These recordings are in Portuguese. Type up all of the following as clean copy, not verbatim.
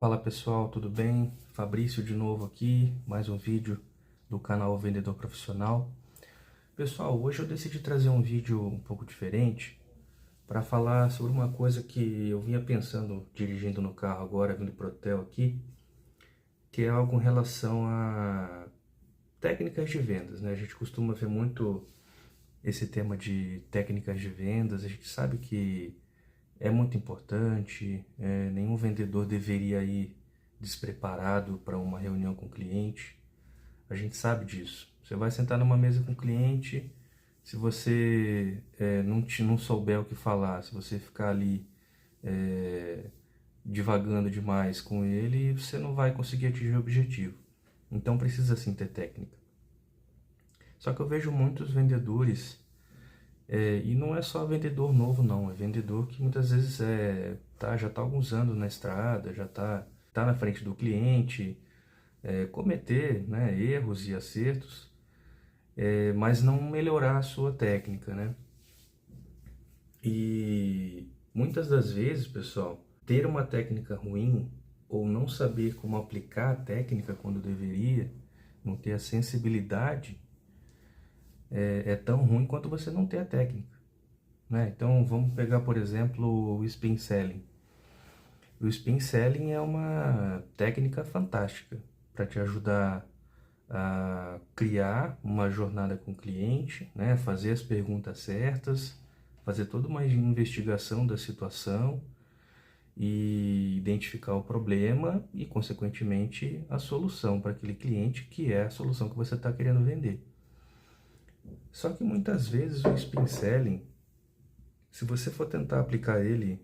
Fala pessoal, tudo bem? Fabrício de novo aqui, mais um vídeo do canal Vendedor Profissional. Pessoal, hoje eu decidi trazer um vídeo um pouco diferente para falar sobre uma coisa que eu vinha pensando dirigindo no carro agora, vindo pro hotel aqui, que é algo em relação a técnicas de vendas, né? A gente costuma ver muito esse tema de técnicas de vendas, a gente sabe que é muito importante, nenhum vendedor deveria ir despreparado para uma reunião com o cliente. A gente sabe disso. Você vai sentar numa mesa com o cliente, se você não souber o que falar, se você ficar ali divagando demais com ele, você não vai conseguir atingir o objetivo. Então precisa sim ter técnica. Só que eu vejo muitos vendedores, e não é só vendedor novo não, é vendedor que muitas vezes já está há alguns anos na estrada, já tá na frente do cliente, cometer, né, erros e acertos, mas não melhorar a sua técnica, né? E muitas das vezes, pessoal, ter uma técnica ruim ou não saber como aplicar a técnica quando deveria, não ter a sensibilidade, é tão ruim quanto você não ter a técnica, né? Então vamos pegar, por exemplo, o spin selling. O spin selling é uma técnica fantástica para te ajudar a criar uma jornada com o cliente, né? Fazer as perguntas certas, fazer toda uma investigação da situação e identificar o problema e, consequentemente, a solução para aquele cliente, que é a solução que você está querendo vender. Só que muitas vezes o spin selling, se você for tentar aplicar ele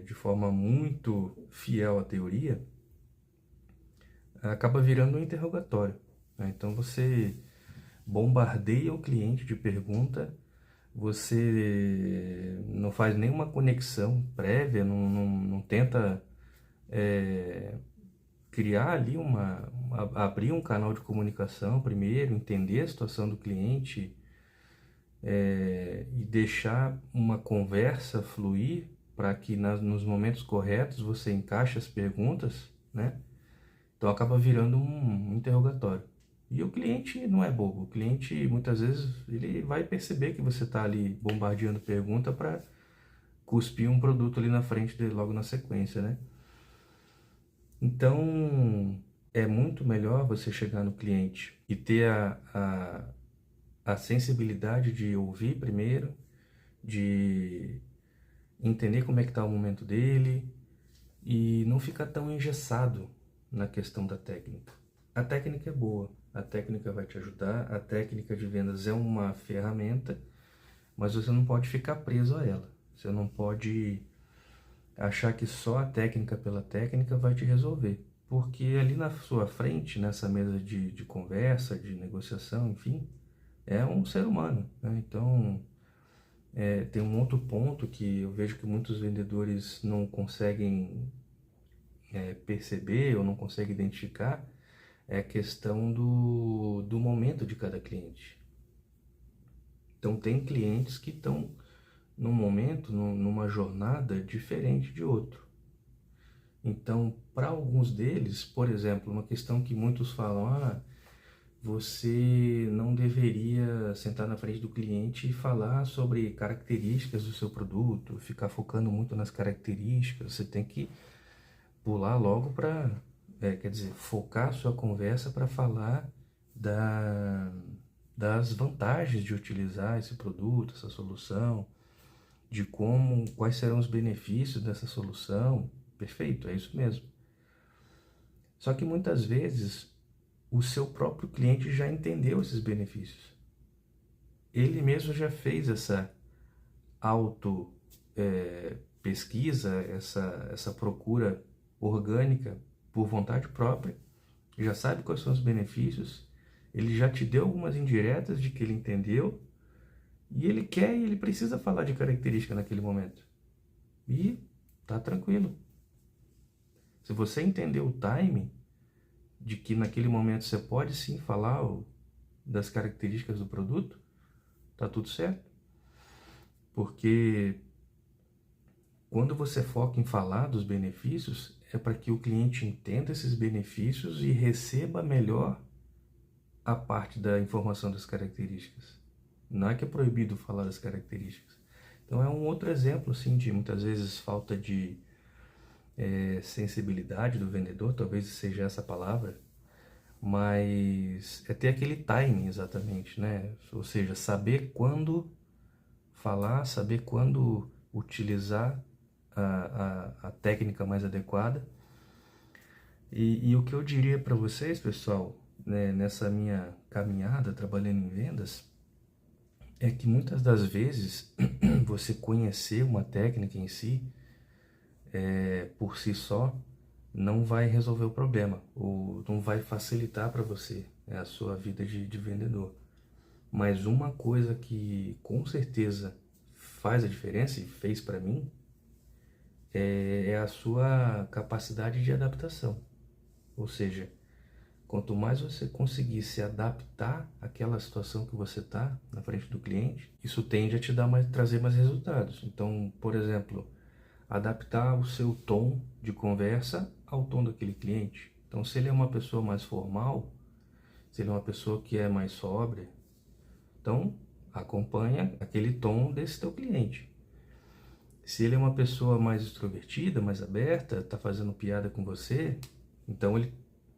de forma muito fiel à teoria, acaba virando um interrogatório, né? Então você bombardeia o cliente de pergunta, você não faz nenhuma conexão prévia, não tenta criar ali abrir um canal de comunicação primeiro, entender a situação do cliente, e deixar uma conversa fluir para que nos momentos corretos você encaixe as perguntas, né? Então acaba virando um interrogatório. E o cliente não é bobo. O cliente, muitas vezes, ele vai perceber que você está ali bombardeando pergunta para cuspir um produto ali na frente dele, logo na sequência, né? Então, é muito melhor você chegar no cliente e ter a sensibilidade de ouvir primeiro, de entender como é que está o momento dele e não ficar tão engessado na questão da técnica. A técnica é boa, a técnica vai te ajudar, a técnica de vendas é uma ferramenta, mas você não pode ficar preso a ela. Você não pode achar que só a técnica pela técnica vai te resolver. Porque ali na sua frente, nessa mesa de conversa, de negociação, enfim, é um ser humano, né? Então, tem um outro ponto que eu vejo que muitos vendedores não conseguem perceber ou não conseguem identificar, é a questão do momento de cada cliente. Então, tem clientes que estão num momento, numa jornada diferente de outro. Então, para alguns deles, por exemplo, uma questão que muitos falam, você não deveria sentar na frente do cliente e falar sobre características do seu produto, ficar focando muito nas características, você tem que pular logo para, quer dizer, focar a sua conversa para falar da, das vantagens de utilizar esse produto, essa solução, de quais serão os benefícios dessa solução. Perfeito, é isso mesmo. Só que muitas vezes o seu próprio cliente já entendeu esses benefícios. Ele mesmo já fez essa auto pesquisa, essa procura orgânica por vontade própria, já sabe quais são os benefícios, ele já te deu algumas indiretas de que ele entendeu, e ele quer e ele precisa falar de característica naquele momento. E tá tranquilo. Se você entender o time, de que naquele momento você pode sim falar das características do produto, tá tudo certo. Porque quando você foca em falar dos benefícios, é para que o cliente entenda esses benefícios e receba melhor a parte da informação das características. Não é que é proibido falar das características. Então é um outro exemplo assim, de muitas vezes falta de sensibilidade do vendedor, talvez seja essa palavra, mas é ter aquele timing exatamente, né? Ou seja, saber quando falar, saber quando utilizar a técnica mais adequada. E o que eu diria para vocês, pessoal, né, nessa minha caminhada trabalhando em vendas, é que muitas das vezes você conhecer uma técnica em si, por si só, não vai resolver o problema, ou não vai facilitar para você, né, a sua vida de vendedor. Mas uma coisa que com certeza faz a diferença, e fez para mim, é a sua capacidade de adaptação. Ou seja, quanto mais você conseguir se adaptar àquela situação que você está na frente do cliente, isso tende a te dar trazer mais resultados. Então, por exemplo, adaptar o seu tom de conversa ao tom daquele cliente. Então, se ele é uma pessoa mais formal, se ele é uma pessoa que é mais sóbria, então acompanha aquele tom desse teu cliente. Se ele é uma pessoa mais extrovertida, mais aberta, está fazendo piada com você, então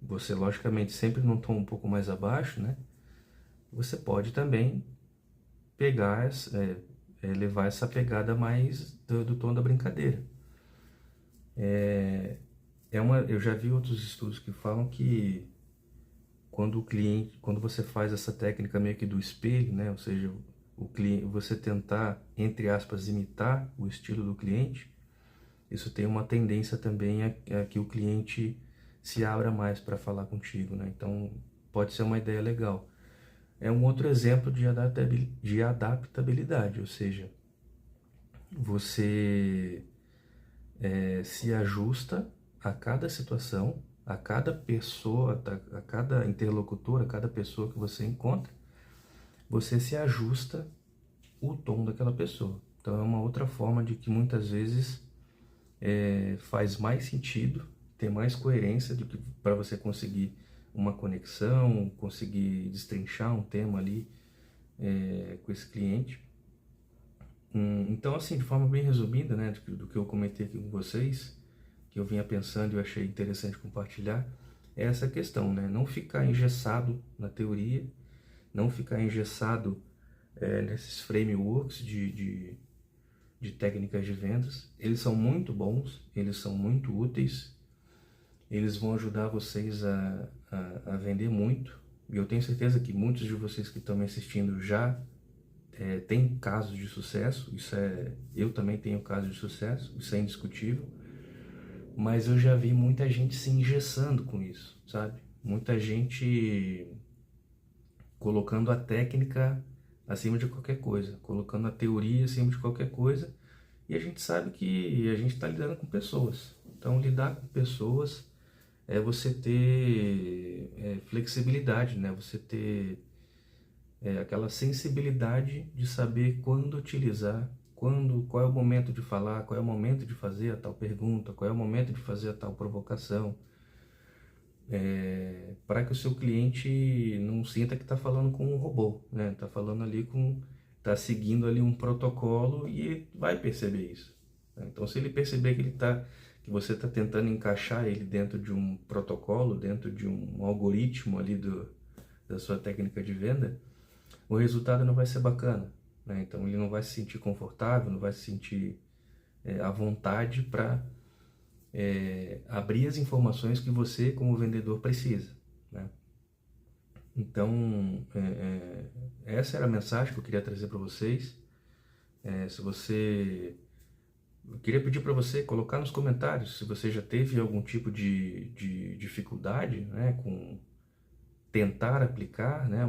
você logicamente sempre num tom um pouco mais abaixo, né? Você pode também pegar, levar essa pegada mais do tom da brincadeira. Eu já vi outros estudos que falam que quando você faz essa técnica meio que do espelho, né? Ou seja, o cliente, você tentar, entre aspas, imitar o estilo do cliente, isso tem uma tendência também a que o cliente se abra mais para falar contigo, né? Então, pode ser uma ideia legal. É um outro exemplo de adaptabilidade, ou seja, você se ajusta a cada situação, a cada pessoa, a cada interlocutor, a cada pessoa que você encontra, você se ajusta o tom daquela pessoa. Então é uma outra forma de que muitas vezes faz mais sentido, tem mais coerência do que para você conseguir uma conexão, conseguir destrinchar um tema ali com esse cliente. Então, assim, de forma bem resumida, né, do que eu comentei aqui com vocês, que eu vinha pensando e eu achei interessante compartilhar, é essa questão, né? Não ficar engessado na teoria, não ficar engessado nesses frameworks de técnicas de vendas. Eles são muito bons, eles são muito úteis, eles vão ajudar vocês a vender muito. E eu tenho certeza que muitos de vocês que estão me assistindo já têm casos de sucesso. Eu também tenho casos de sucesso, isso é indiscutível. Mas eu já vi muita gente se engessando com isso, sabe? Muita gente colocando a técnica acima de qualquer coisa, colocando a teoria acima de qualquer coisa, e a gente sabe que a gente está lidando com pessoas. Então, lidar com pessoas é você ter flexibilidade, né? Você ter aquela sensibilidade de saber quando utilizar, qual é o momento de falar, qual é o momento de fazer a tal pergunta, qual é o momento de fazer a tal provocação, para que o seu cliente não sinta que está falando com um robô, né? Está falando ali está seguindo ali um protocolo e ele vai perceber isso, né? Então, se ele perceber que você está tentando encaixar ele dentro de um protocolo, dentro de um algoritmo ali da sua técnica de venda, o resultado não vai ser bacana, né? Então ele não vai se sentir confortável, não vai se sentir à vontade para abrir as informações que você, como vendedor, precisa, né? Então, essa era a mensagem que eu queria trazer para vocês. Eu queria pedir para você colocar nos comentários se você já teve algum tipo de dificuldade, né, com tentar aplicar, né,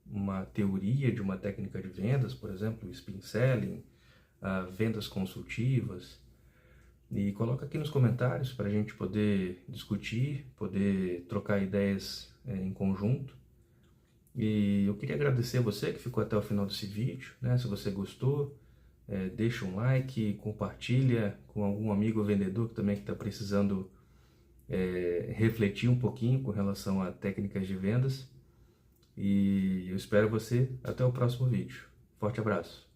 uma teoria de uma técnica de vendas, por exemplo, spin selling, vendas consultivas, e coloca aqui nos comentários para a gente poder discutir, poder trocar ideias em conjunto. E eu queria agradecer a você que ficou até o final desse vídeo, né? Se você gostou, deixa um like, compartilha com algum amigo vendedor que também está precisando refletir um pouquinho com relação a técnicas de vendas. E eu espero você até o próximo vídeo. Forte abraço!